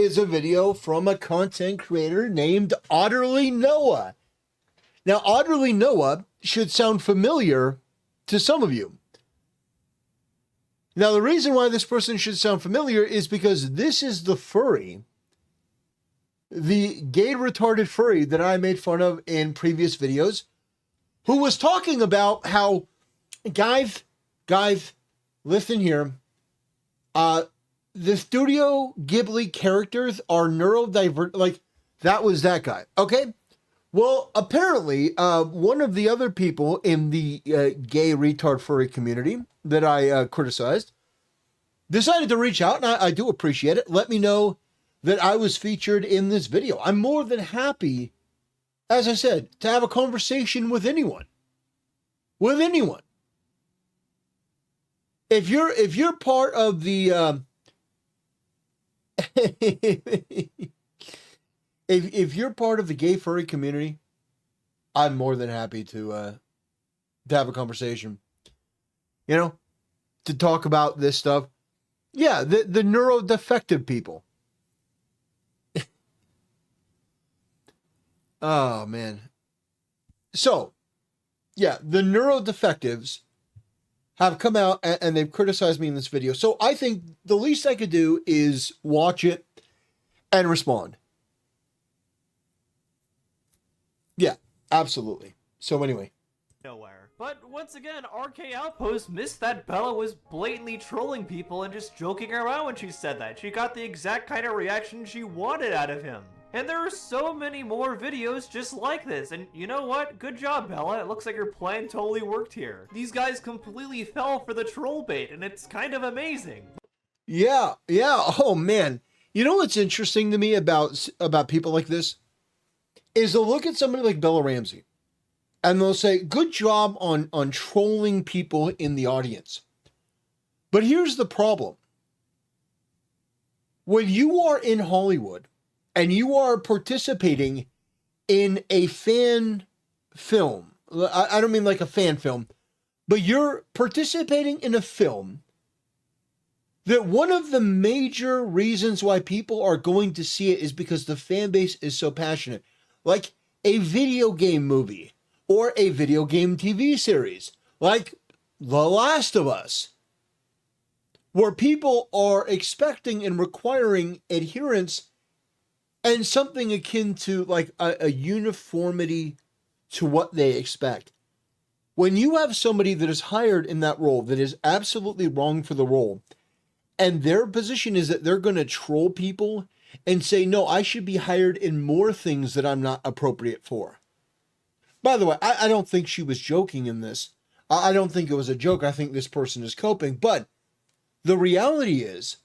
is a video from a content creator named Otterly Noah. Now, Otterly Noah should sound familiar to some of you. Now, the reason why this person should sound familiar is because this is the furry, the gay retarded furry that I made fun of in previous videos, who was talking about how, guys, listen here, the Studio Ghibli characters are neurodivergent, like, that was that guy, okay? Well, apparently, one of the other people in the gay retard furry community that I criticized decided to reach out, and I do appreciate it. Let me know that I was featured in this video. I'm more than happy, as I said, to have a conversation with anyone. With anyone. If you're part of the if you're part of the gay furry community, I'm more than happy to have a conversation. You know, to talk about this stuff. Yeah, the neurodefective people. Oh, man. So, yeah, the neurodefectives have come out and they've criticized me in this video. So I think the least I could do is watch it and respond. Yeah, absolutely. So anyway. Nowhere. But once again, RK Outpost missed that Bella was blatantly trolling people and just joking around when she said that. She got the exact kind of reaction she wanted out of him. And there are so many more videos just like this, and you know what? Good job, Bella. It looks like your plan totally worked here. These guys completely fell for the troll bait, and it's kind of amazing. Yeah. Oh, man. You know what's interesting to me about people like this? Is they'll look at somebody like Bella Ramsey, and they'll say, good job on trolling people in the audience. But here's the problem. When you are in Hollywood, and you are participating in a fan film. I don't mean like a fan film, but you're participating in a film that one of the major reasons why people are going to see it is because the fan base is so passionate. Like a video game movie or a video game TV series, like The Last of Us, where people are expecting and requiring adherence and something akin to like a uniformity to what they expect. When you have somebody that is hired in that role that is absolutely wrong for the role, and their position is that they're going to troll people and say, no, I should be hired in more things that I'm not appropriate for. By the way, I don't think she was joking in this. I don't think it was a joke. I think this person is coping. But the reality is,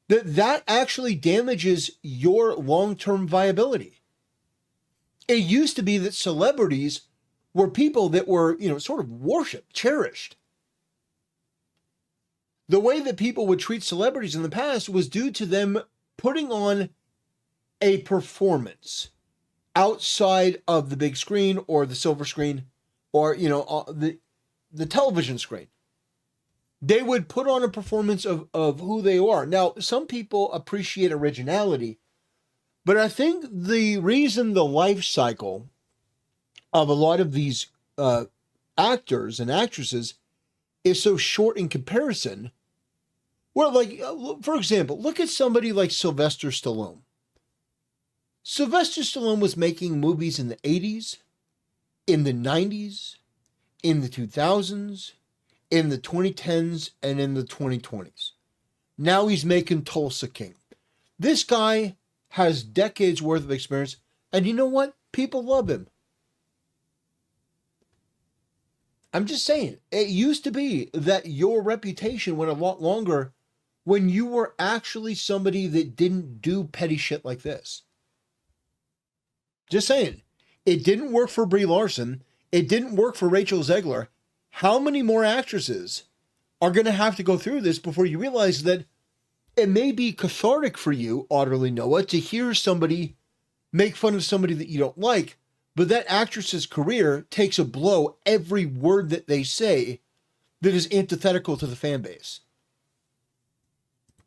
that actually damages your long-term viability. It used to be that celebrities were people that were, sort of worshipped, cherished. The way that people would treat celebrities in the past was due to them putting on a performance outside of the big screen or the silver screen or, the television screen. They would put on a performance of who they are. Now, some people appreciate originality, but I think the reason the life cycle of a lot of these actors and actresses is so short in comparison, well, like, for example, look at somebody like Sylvester Stallone. Sylvester Stallone was making movies in the 80s, in the 90s, in the 2000s, in the 2010s, and in the 2020s. Now he's making Tulsa King. This guy has decades worth of experience, and you know what? People love him. I'm just saying, it used to be that your reputation went a lot longer when you were actually somebody that didn't do petty shit like this. Just saying. It didn't work for Brie Larson. It didn't work for Rachel Zegler. How many more actresses are going to have to go through this before you realize that it may be cathartic for you, Otterly Noah, to hear somebody make fun of somebody that you don't like, but that actress's career takes a blow every word that they say that is antithetical to the fan base.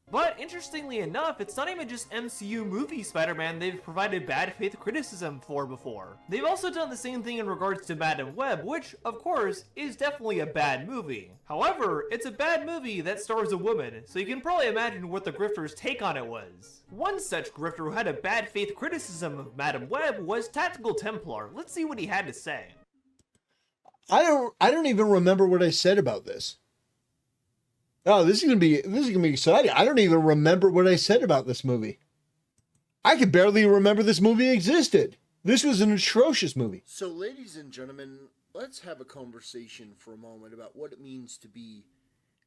But interestingly enough, it's not even just MCU movie Spider-Man they've provided bad faith criticism for before. They've also done the same thing in regards to Madam Web, which, of course, is definitely a bad movie. However, it's a bad movie that stars a woman, so you can probably imagine what the grifter's take on it was. One such grifter who had a bad faith criticism of Madam Web was Tactikaltemplar. Let's see what he had to say. I don't even remember what I said about this. Oh, this is gonna be exciting. I don't even remember what I said about this movie. I could barely remember this movie existed. This was an atrocious movie. So, ladies and gentlemen, let's have a conversation for a moment about what it means to be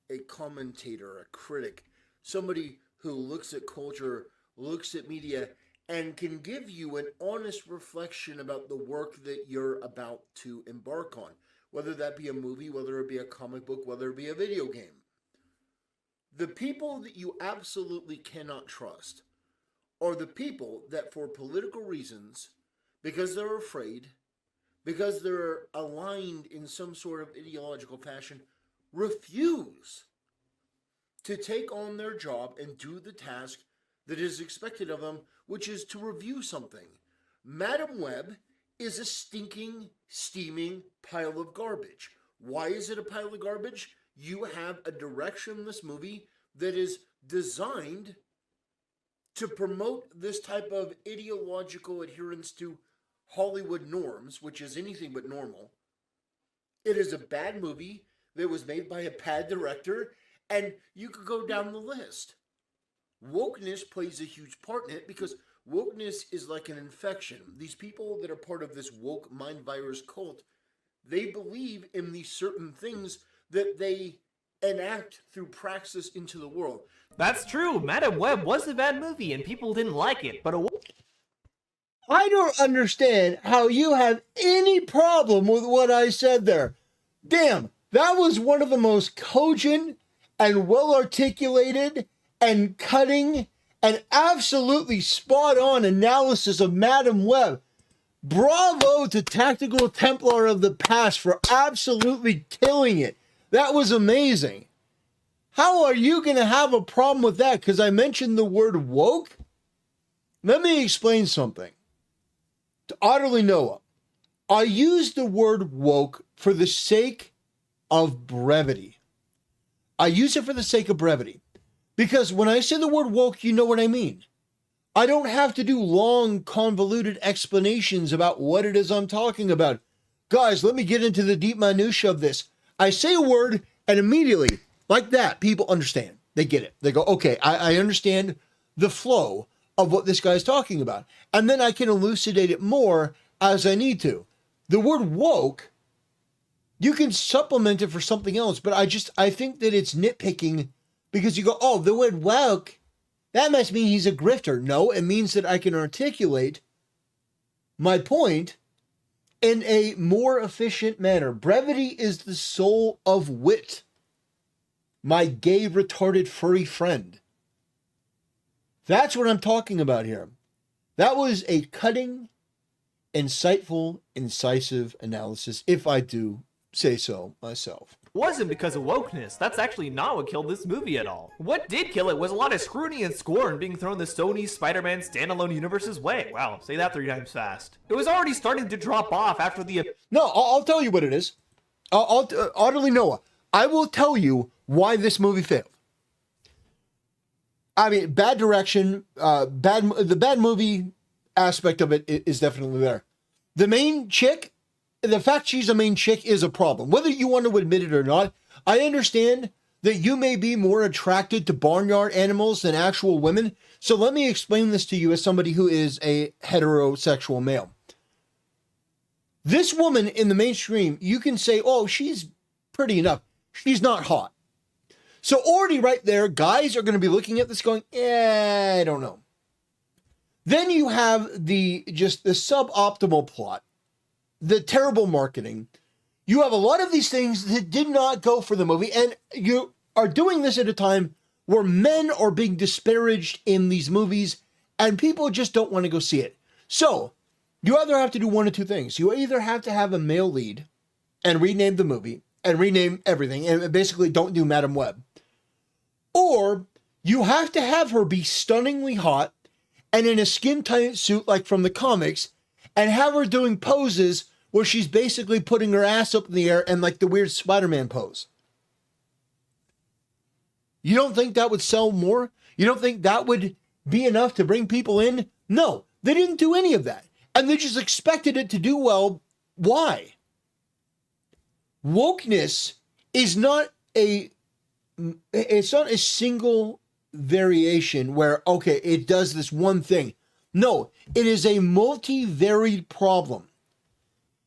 a commentator, a critic, somebody who looks at culture, looks at media, and can give you an honest reflection about the work that you're about to embark on. Whether that be a movie, whether it be a comic book, whether it be a video game. The people that you absolutely cannot trust are the people that, for political reasons, because they're afraid, because they're aligned in some sort of ideological fashion, refuse to take on their job and do the task that is expected of them, which is to review something. Madam Web is a stinking, steaming pile of garbage. Why is it a pile of garbage? You have a direction in this movie that is designed to promote this type of ideological adherence to Hollywood norms, which is anything but normal. It is a bad movie that was made by a bad director, and you could go down the list. Wokeness plays a huge part in it because wokeness is like an infection. These people that are part of this woke mind virus cult, they believe in these certain things that they enact through praxis into the world. That's true. Madam Web was a bad movie and people didn't like it, but I don't understand how you have any problem with what I said there. Damn, that was one of the most cogent and well-articulated and cutting and absolutely spot-on analysis of Madam Web. Bravo to Tactical Templar of the past for absolutely killing it. That was amazing. How are you going to have a problem with that? Because I mentioned the word woke? Let me explain something. To Otterly Noah, I use the word woke for the sake of brevity. I use it for the sake of brevity. Because when I say the word woke, you know what I mean. I don't have to do long, convoluted explanations about what it is I'm talking about. Guys, let me get into the deep minutiae of this. I say a word, and immediately, like that, people understand. They get it. They go, okay, I understand the flow of what this guy's talking about. And then I can elucidate it more as I need to. The word woke, you can supplement it for something else, but I think that it's nitpicking because you go, oh, the word woke, that must mean he's a grifter. No, it means that I can articulate my point in a more efficient manner. Brevity is the soul of wit. My gay, retarded, furry friend. That's what I'm talking about here. That was a cutting, insightful, incisive analysis, if I do say so myself. Wasn't because of wokeness. That's actually not what killed this movie at all. What did kill it was a lot of scrutiny and scorn being thrown the Sony Spider-Man standalone universe's way. Wow, say that 3 times fast. It was already starting to drop off after the... No, I'll tell you what it is. Utterly Noah, I will tell you why this movie failed. I mean, bad direction, the bad movie aspect of it is definitely there. The main chick, the fact she's a main chick is a problem. Whether you want to admit it or not, I understand that you may be more attracted to barnyard animals than actual women. So let me explain this to you as somebody who is a heterosexual male. This woman in the mainstream, you can say, oh, she's pretty enough. She's not hot. So already right there, guys are going to be looking at this going, I don't know. Then you have the suboptimal plot, the terrible marketing. You have a lot of these things that did not go for the movie, and you are doing this at a time where men are being disparaged in these movies, and people just don't want to go see it. So you either have to do one of two things. You either have to have a male lead and rename the movie and rename everything, and basically don't do Madam Web. Or You have to have her be stunningly hot and in a skin-tight suit like from the comics, and have her doing poses where she's basically putting her ass up in the air and like the weird Spider-Man pose. You don't think that would sell more? You don't think that would be enough to bring people in? No, they didn't do any of that. And they just expected it to do well. Why? Wokeness is not it's not a single variation where, okay, it does this one thing. No, it is a multi-varied problem.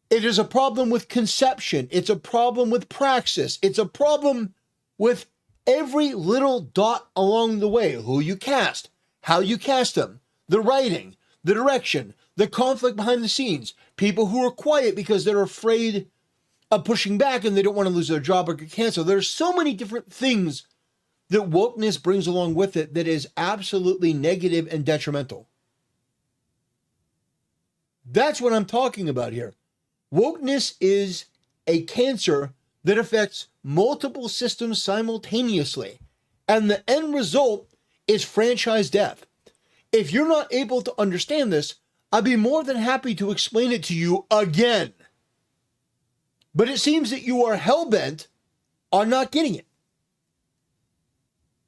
It is a problem with conception. It's a problem with praxis. It's a problem with every little dot along the way. Who you cast, how you cast them, the writing, the direction, the conflict behind the scenes, people who are quiet because they're afraid of pushing back and they don't want to lose their job or get canceled. There's so many different things that wokeness brings along with it that is absolutely negative and detrimental. That's what I'm talking about here. Wokeness is a cancer that affects multiple systems simultaneously, and the end result is franchise death. If you're not able to understand this, I'd be more than happy to explain it to you again. But it seems that you are hell-bent on not getting it.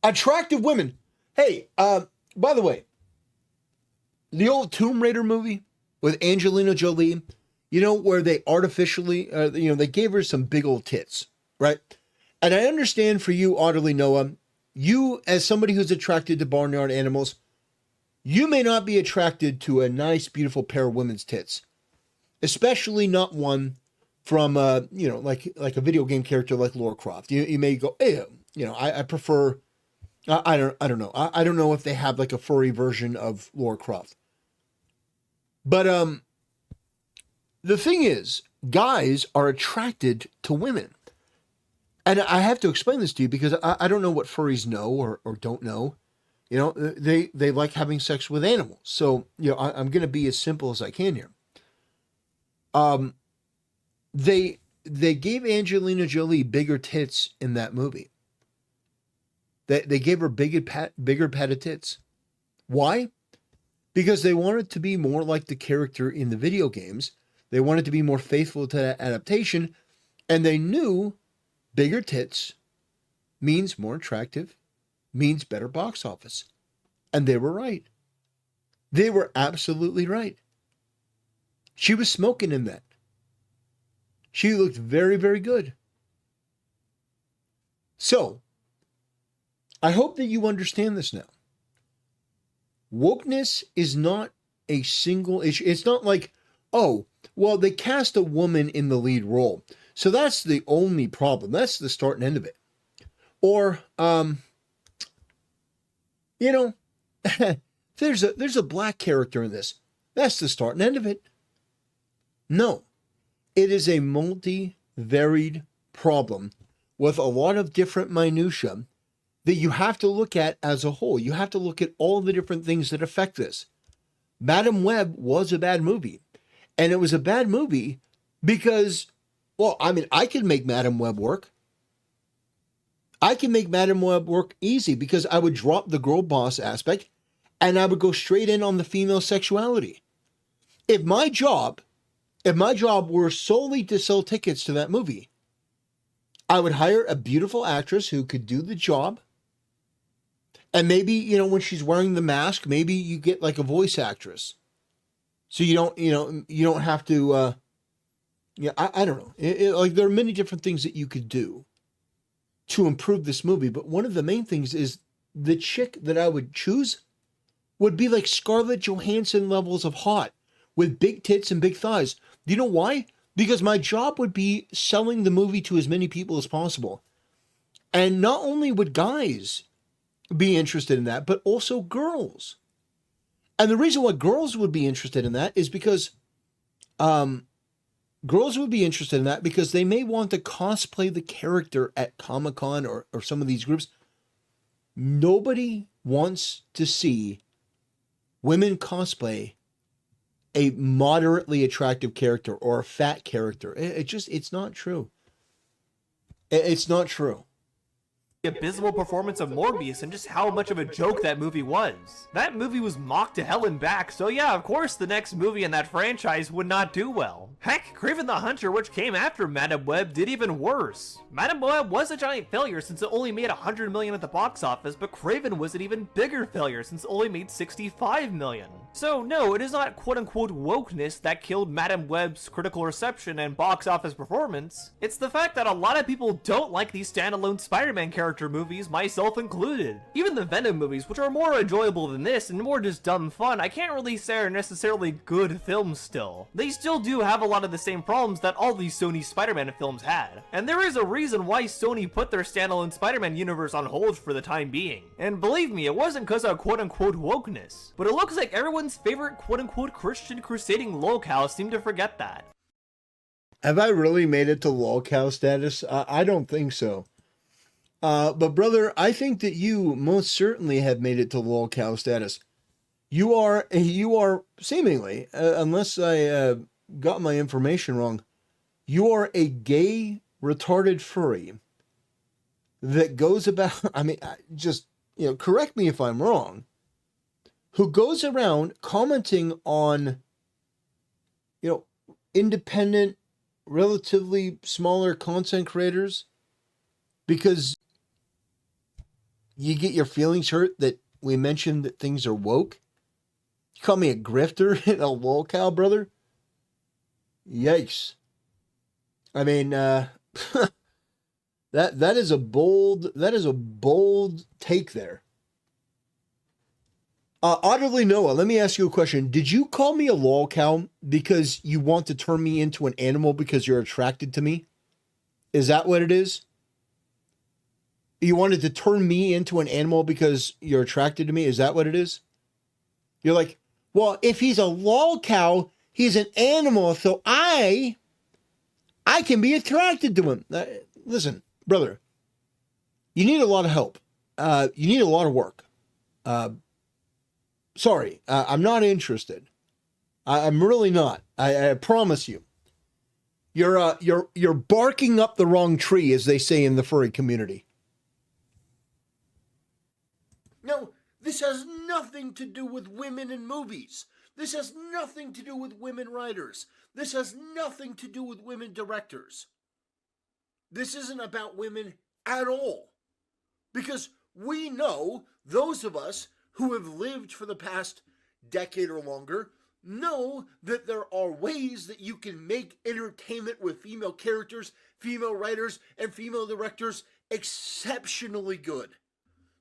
Attractive women. Hey, by the way, the old Tomb Raider movie with Angelina Jolie, you know, where they artificially, they gave her some big old tits, right? And I understand for you, Audley Noah, you as somebody who's attracted to barnyard animals, you may not be attracted to a nice, beautiful pair of women's tits, especially not one from, like a video game character like Lara Croft. You may go, hey, I prefer, I don't know. I don't know if they have like a furry version of Lara Croft. But the thing is, guys are attracted to women. And I have to explain this to you because I don't know what furries know or don't know. You know, they like having sex with animals. So, I'm going to be as simple as I can here. They gave Angelina Jolie bigger tits in that movie. They gave her bigger padded tits. Why? Because they wanted to be more like the character in the video games. They wanted to be more faithful to that adaptation. And they knew bigger tits means more attractive, means better box office. And they were right. They were absolutely right. She was smoking in that. She looked very, very good. So, I hope that you understand this now. Wokeness is not a single issue. It's not like, oh, well, they cast a woman in the lead role, so that's the only problem. That's the start and end of it. Or, there's a black character in this. That's the start and end of it. No, it is a multi-varied problem with a lot of different minutiae that you have to look at as a whole. You have to look at all the different things that affect this. Madam Web was a bad movie. And it was a bad movie because, I could make Madam Web work. I can make Madam Web work easy because I would drop the girl boss aspect and I would go straight in on the female sexuality. If my job were solely to sell tickets to that movie, I would hire a beautiful actress who could do the job. And maybe, when she's wearing the mask, maybe you get like a voice actress. So you don't have to, I don't know. There are many different things that you could do to improve this movie. But one of the main things is the chick that I would choose would be like Scarlett Johansson levels of hot with big tits and big thighs. Do you know why? Because my job would be selling the movie to as many people as possible. And not only would guys be interested in that, but also girls. And the reason why girls would be interested in that is because they may want to cosplay the character at Comic-Con or some of these groups. Nobody wants to see women cosplay a moderately attractive character or a fat character. It's not true. It's not true. abysmal performance of Morbius and just how much of a joke that movie was. That movie was mocked to hell and back, so yeah, of course the next movie in that franchise would not do well. Heck, Kraven the Hunter, which came after Madame Web, did even worse. Madame Web was a giant failure since it only made $100 million at the box office, but Kraven was an even bigger failure since it only made $65 million. So no, it is not quote-unquote wokeness that killed Madame Web's critical reception and box office performance. It's the fact that a lot of people don't like these standalone Spider-Man character movies, myself included. Even the Venom movies, which are more enjoyable than this and more just dumb fun, I can't really say are necessarily good films still. They still do have a lot of the same problems that all these Sony Spider-Man films had. And there is a reason why Sony put their standalone Spider-Man universe on hold for the time being. And believe me, it wasn't because of quote-unquote wokeness. But it looks like everyone's favorite quote-unquote Christian crusading lolcow seemed to forget that. Have I really made it to lolcow status? I don't think so. But brother, I think that you most certainly have made it to lolcow status. You are seemingly, unless I got my information wrong, you are a gay, retarded furry that goes about, correct me if I'm wrong, who goes around commenting on, independent, relatively smaller content creators because you get your feelings hurt that we mentioned that things are woke. You call me a grifter and a lolcow, brother? Yikes. I mean, that is a bold take there. Utterly Noah, let me ask you a question. Did you call me a lolcow because you want to turn me into an animal because you're attracted to me? Is that what it is? You wanted to turn me into an animal because you're attracted to me? Is that what it is? You're like, well, if he's a lolcow, he's an animal, so I can be attracted to him. Listen, brother, you need a lot of help. You need a lot of work. Sorry, I'm not interested. I'm really not. I promise you. You're barking up the wrong tree, as they say in the furry community. No, this has nothing to do with women in movies. This has nothing to do with women writers. This has nothing to do with women directors. This isn't about women at all. Because we know, those of us who have lived for the past decade or longer, know that there are ways that you can make entertainment with female characters, female writers, and female directors exceptionally good.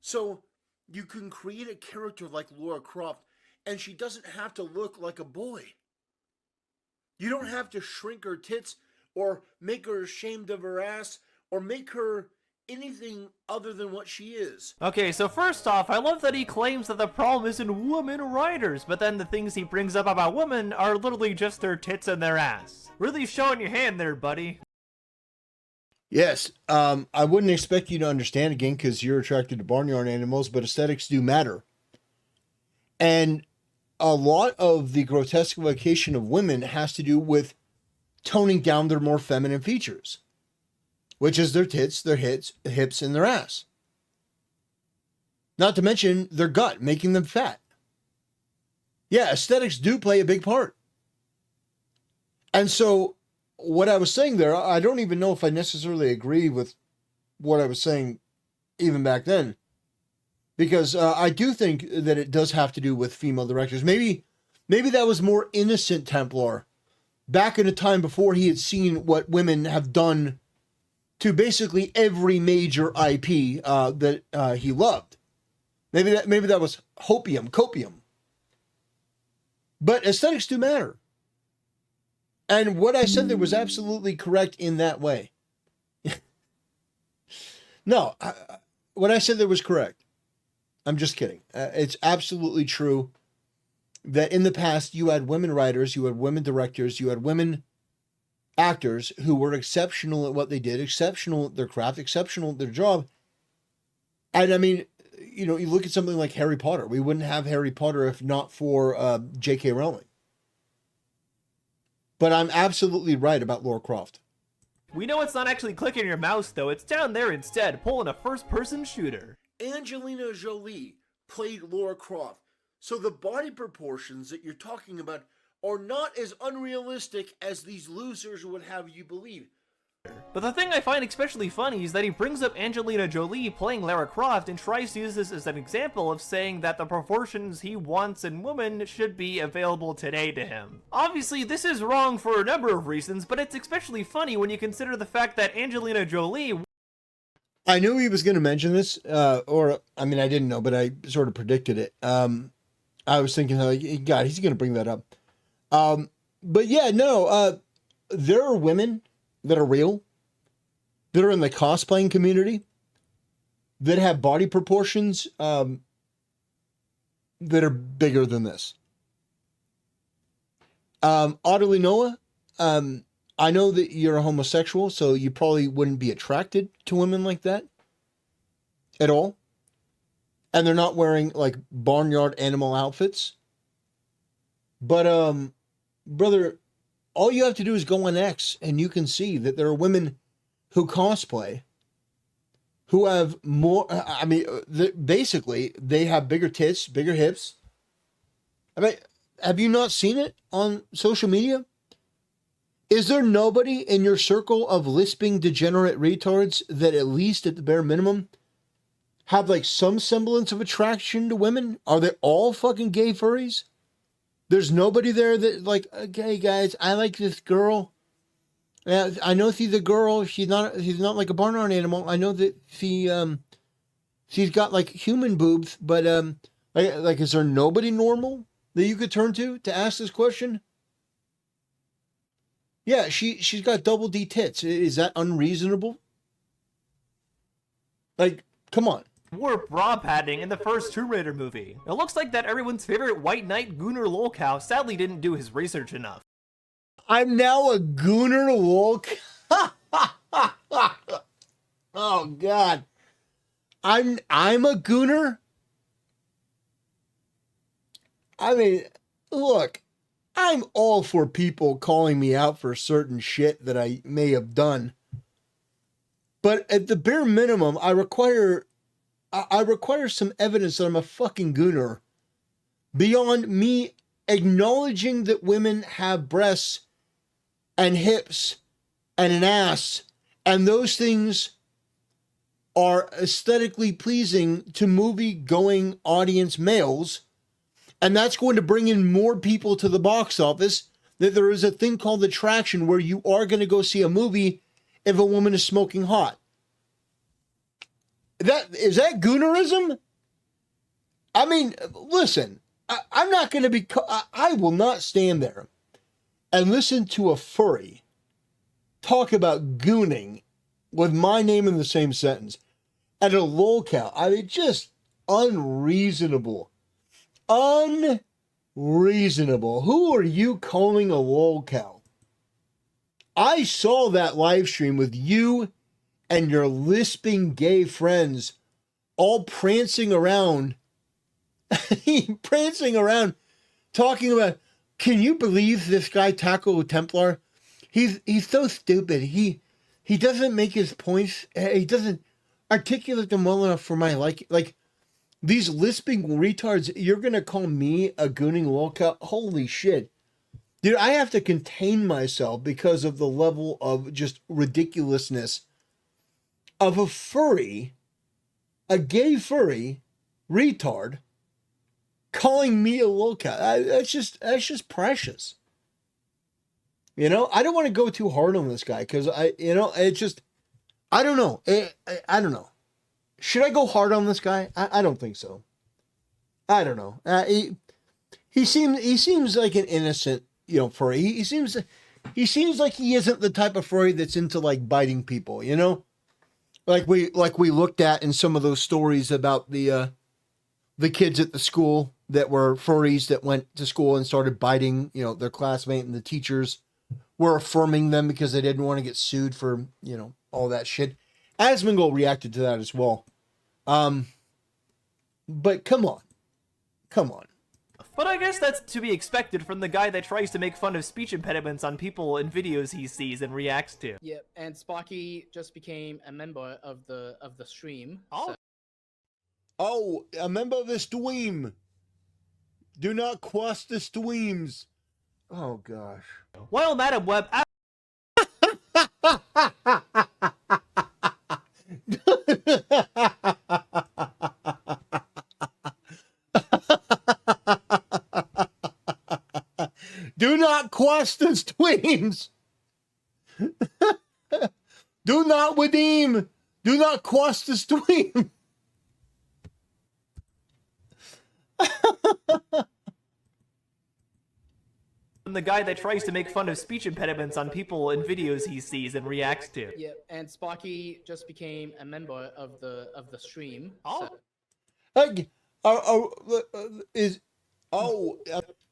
So you can create a character like Lara Croft, and she doesn't have to look like a boy. You don't have to shrink her tits or make her ashamed of her ass or make her anything other than what she is. Okay, so first off, I love that he claims that the problem is in women writers, but then the things he brings up about women are literally just their tits and their ass. Really showing your hand there, buddy. Yes, I wouldn't expect you to understand again because you're attracted to barnyard animals, but aesthetics do matter. And a lot of the grotesquification of women has to do with toning down their more feminine features, which is their tits, their hips, and their ass. Not to mention their gut, making them fat. Yeah, aesthetics do play a big part. And so what I was saying there, I don't even know if I necessarily agree with what I was saying even back then. Because I do think that it does have to do with female directors. Maybe that was more innocent Templar back in a time before he had seen what women have done to basically every major IP that he loved. Maybe that was copium. But aesthetics do matter. And what I said there was absolutely correct in that way. No, what I said there was correct. I'm just kidding. It's absolutely true that in the past you had women writers, you had women directors, you had women actors who were exceptional at what they did, exceptional at their craft, exceptional at their job. And I mean, you look at something like Harry Potter. We wouldn't have Harry Potter if not for J.K. Rowling. But I'm absolutely right about Lara Croft. We know it's not actually clicking your mouse though, it's down there instead, pulling a first-person shooter. Angelina Jolie played Lara Croft, so the body proportions that you're talking about are not as unrealistic as these losers would have you believe. But the thing I find especially funny is that he brings up Angelina Jolie playing Lara Croft and tries to use this as an example of saying that the proportions he wants in women should be available today to him. Obviously, this is wrong for a number of reasons, but it's especially funny when you consider the fact that Angelina Jolie... I knew he was going to mention this, I didn't know, but I sort of predicted it. I was thinking, like, God, he's going to bring that up. But yeah, no, there are women that are real, that are in the cosplaying community, that have body proportions that are bigger than this. Oddly, Noah, I know that you're a homosexual, so you probably wouldn't be attracted to women like that at all. And they're not wearing like barnyard animal outfits. But, brother, all you have to do is go on X and you can see that there are women who cosplay who have more, basically they have bigger tits, bigger hips. I mean, have you not seen it on social media? Is there nobody in your circle of lisping degenerate retards that at least at the bare minimum have like some semblance of attraction to women? Are they all fucking gay furries? There's nobody there that like, okay, guys, I like this girl. Yeah, I know she's a girl. She's not like a barnyard animal. I know that she's got like human boobs, but like, is there nobody normal that you could turn to ask this question? Yeah, she's got double D tits. Is that unreasonable? Like, come on. Wore bra padding in the first Tomb Raider movie. It looks like that everyone's favorite white knight Gunnar Lolcow sadly didn't do his research enough. I'm now a Gunnar Lolcow. Oh God. I'm a Gunnar. I mean, look, I'm all for people calling me out for certain shit that I may have done. But at the bare minimum, I require some evidence that I'm a fucking Gunnar. Beyond me acknowledging that women have breasts and hips and an ass, and those things are aesthetically pleasing to movie-going audience males, and that's going to bring in more people to the box office, that there is a thing called attraction where you are going to go see a movie if a woman is smoking hot. Is that Gunnarism? I mean, listen, I'm not going to be... I will not stand there and listen to a furry talk about gooning with my name in the same sentence and a lolcow. I mean, just unreasonable. Unreasonable. Who are you calling a lolcow? I saw that live stream with you and your lisping gay friends all prancing around, talking about, can you believe this guy tactikaltemplar? He's so stupid. He doesn't make his points. He doesn't articulate them well enough for my liking. Like, these lisping retards, you're going to call me a gooning lolcow? Holy shit. Dude, I have to contain myself because of the level of just ridiculousness of a furry, a gay furry retard calling me a lolcow. That's just precious. You know, I don't want to go too hard on this guy because I don't know. I don't know. Should I go hard on this guy? I don't think so. I don't know. He seems like an innocent, furry. He seems like he isn't the type of furry that's into like biting people, Like we looked at in some of those stories about the kids at the school that were furries that went to school and started biting, their classmate, and the teachers were affirming them because they didn't want to get sued for, all that shit. Asmongold reacted to that as well. But come on. But I guess that's to be expected from the guy that tries to make fun of speech impediments on people in videos he sees and reacts to. Yep, and Sparky just became a member of the stream. Oh. Oh, a member of the stream. Do not cross the streams. Oh gosh. While Madam Web Do not cross the streams. Do not redeem. Do not cross the stream. the guy that tries to make fun of speech impediments on people in videos he sees and reacts to. Yep, and Sparky just became a member of the stream. Oh.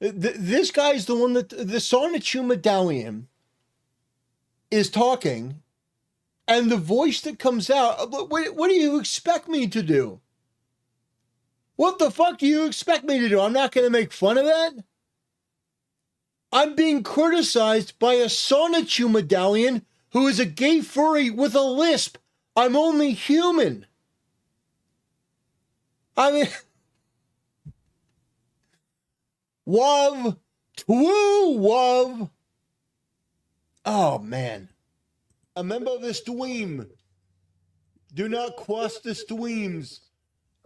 This guy's the one that the Sonichu medallion is talking, and the voice that comes out. What do you expect me to do? What the fuck do you expect me to do? I'm not going to make fun of that. I'm being criticized by a Sonichu medallion who is a gay furry with a lisp. I'm only human. I mean, love, true love. Oh, man. A member of the stream. Do not cross the streams.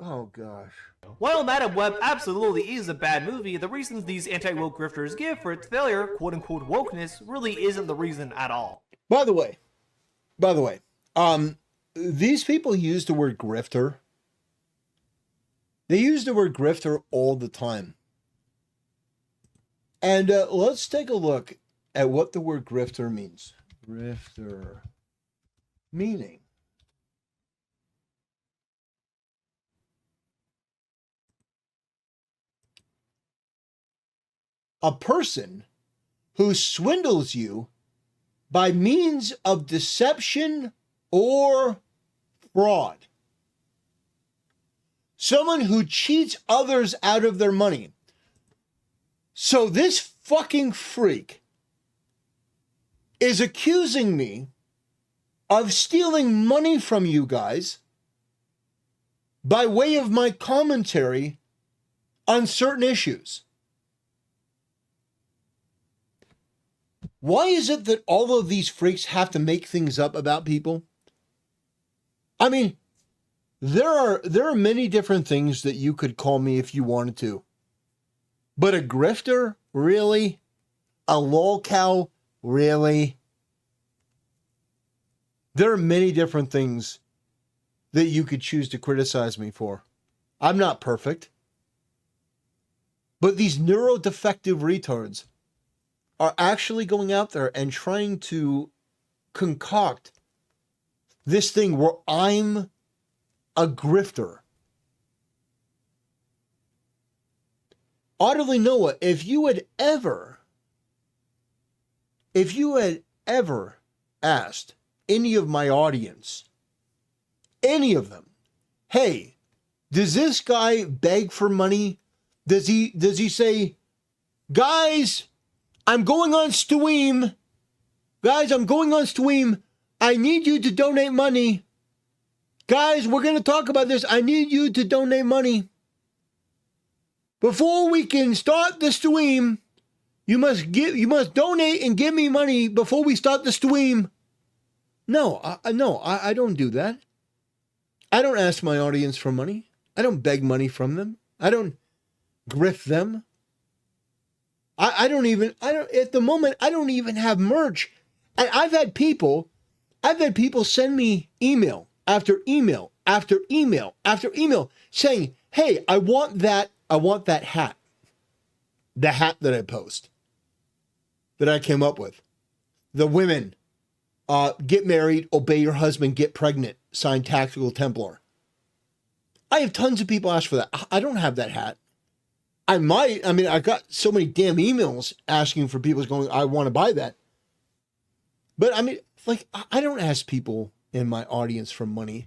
Oh, gosh. While Madam Web absolutely is a bad movie, the reasons these anti-woke grifters give for its failure, quote-unquote wokeness, really isn't the reason at all. By the way, these people use the word grifter. They use the word grifter all the time. And let's take a look at what the word grifter means. Grifter. Meaning. A person who swindles you by means of deception or fraud. Someone who cheats others out of their money. So this fucking freak is accusing me of stealing money from you guys by way of my commentary on certain issues. Why is it that all of these freaks have to make things up about people? I mean, there are many different things that you could call me if you wanted to. But a grifter? Really? A lolcow? Really? There are many different things that you could choose to criticize me for. I'm not perfect. But these neurodefective retards are actually going out there and trying to concoct this thing where I'm a grifter. Audibly Noah, if you had ever asked any of my audience, any of them, hey, does this guy beg for money? Does he say, guys, I'm going on stream. Guys, I'm going on stream. I need you to donate money. Guys, we're going to talk about this. I need you to donate money. Before we can start the stream, you must donate and give me money before we start the stream. No, I don't do that. I don't ask my audience for money. I don't beg money from them. I don't grift them. I don't at the moment, I don't even have merch. And I've had people send me email after email after email after email saying, hey, I want that hat. The hat that I post, that I came up with. The women, get married, obey your husband, get pregnant, signed Tactical Templar. I have tons of people ask for that. I don't have that hat. I got so many damn emails asking for people going, I want to buy that. But I don't ask people in my audience for money.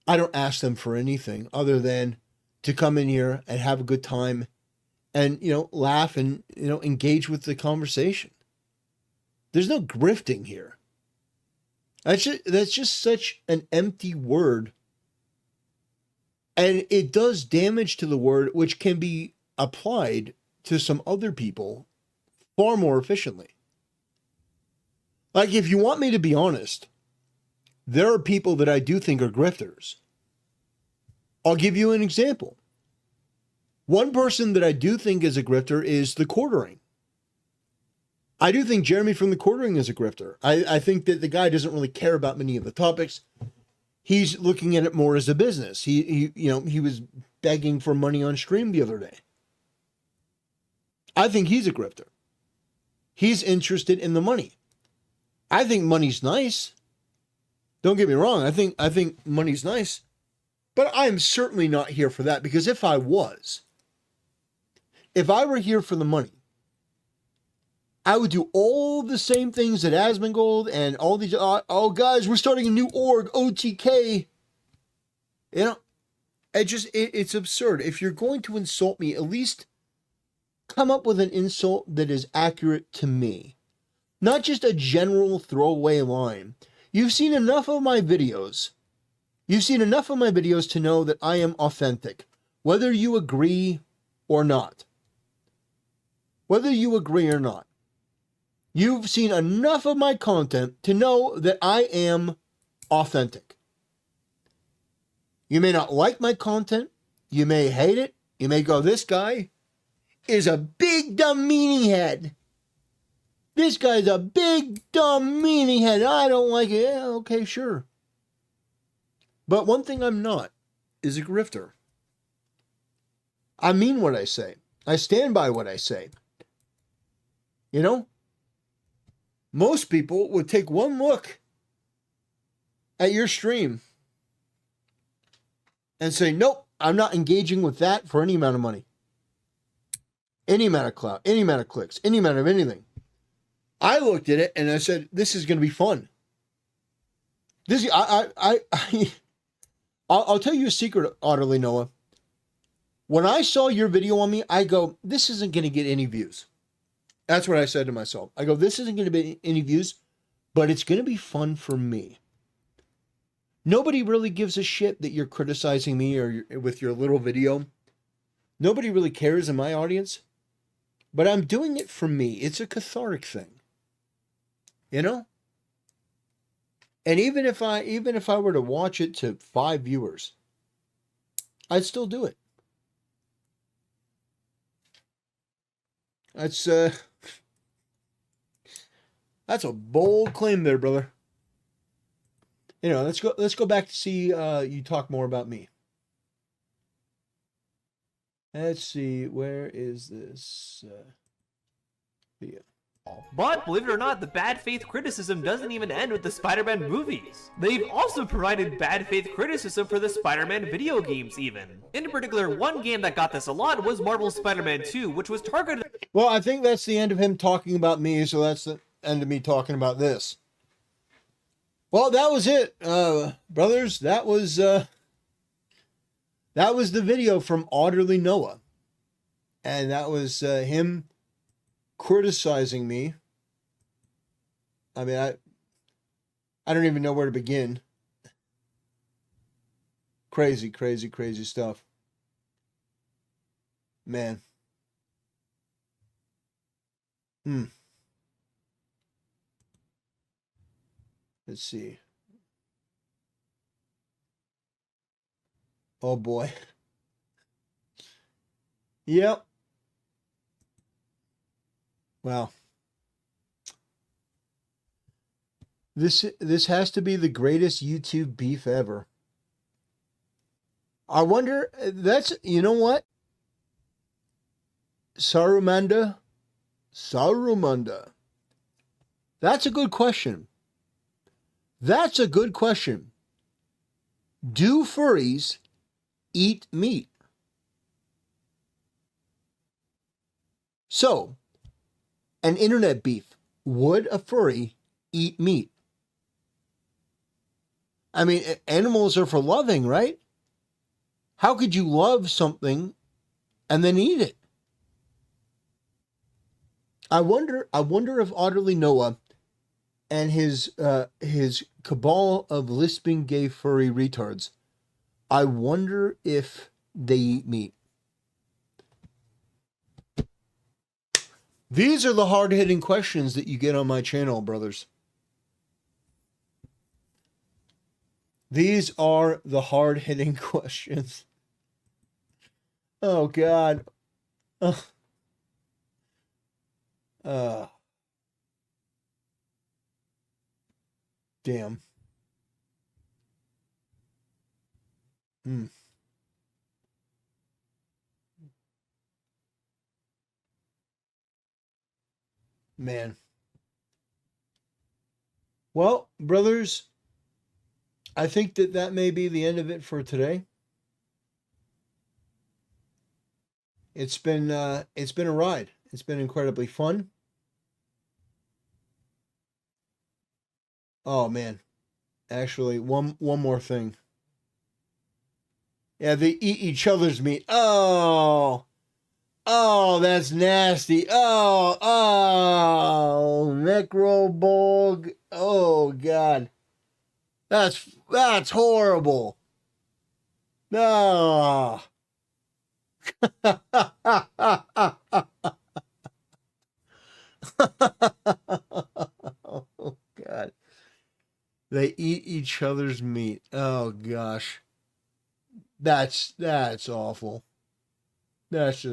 I don't ask them for anything other than to come in here and have a good time and, laugh and, engage with the conversation. There's no grifting here. That's just such an empty word. And it does damage to the word, which can be applied to some other people far more efficiently. Like, if you want me to be honest, there are people that I do think are grifters. I'll give you an example. One person that I do think is a grifter is the Quartering. I do think Jeremy from the Quartering is a grifter. I think that the guy doesn't really care about many of the topics. He's looking at it more as a business. He was begging for money on stream the other day. I think he's a grifter. He's interested in the money. I think money's nice. Don't get me wrong. I think money's nice. But I'm certainly not here for that, because if I were here for the money, I would do all the same things that Asmongold and all these, guys, we're starting a new org, OTK. It's absurd. If you're going to insult me, at least come up with an insult that is accurate to me. Not just a general throwaway line. You've seen enough of my videos. To know that I am authentic, whether you agree or not. You've seen enough of my content to know that I am authentic. You may not like my content. You may hate it. You may go, this guy is a big dumb meanie head. This guy's a big dumb meanie head. I don't like it. Yeah, okay, sure. But one thing I'm not is a grifter. I mean what I say. I stand by what I say. Most people would take one look at your stream and say, nope, I'm not engaging with that for any amount of money. Any amount of clout, any amount of clicks, any amount of anything. I looked at it and I said, this is going to be fun. I'll tell you a secret, Otterly Noah. When I saw your video on me, I go, this isn't going to get any views. That's what I said to myself. I go, this isn't going to be any views, but it's going to be fun for me. Nobody really gives a shit that you're criticizing me or with your little video. Nobody really cares in my audience, but I'm doing it for me. It's a cathartic thing. And even if I were to watch it to 5 viewers, I'd still do it. That's a bold claim there, brother. Let's go back to see you talk more about me. Let's see, where is this video? But believe it or not, the bad faith criticism doesn't even end with the Spider-Man movies. They've also provided bad faith criticism for the Spider-Man video games even. In particular, one game that got this a lot was Marvel's Spider-Man 2, which was targeted... Well, I think that's the end of him talking about me, so that's the end of me talking about this. Well, that was it, brothers. That was the video from Otterly Noah. And that was him criticizing me. I mean, I don't even know where to begin. Crazy, crazy, crazy stuff. Man. Let's see. Oh boy. Yep. Wow. This has to be the greatest YouTube beef ever. I wonder, you know what? Sarumanda. That's a good question. Do furries eat meat? So, an internet beef. Would a furry eat meat? I mean, animals are for loving, right? How could you love something and then eat it? I wonder if Otterly Noah and his cabal of lisping gay furry retards, I wonder if they eat meat. These are the hard-hitting questions that you get on my channel, brothers. These are the hard-hitting questions. Oh, God. Damn. Man. Well, brothers, I think that may be the end of it for today. It's been a ride. It's been incredibly fun. Oh man. Actually, one more thing. Yeah, they eat each other's meat. Oh. Oh, that's nasty. Oh, necrobolg. Oh God. That's horrible. No. Oh God. They eat each other's meat. Oh gosh. That's awful. That's just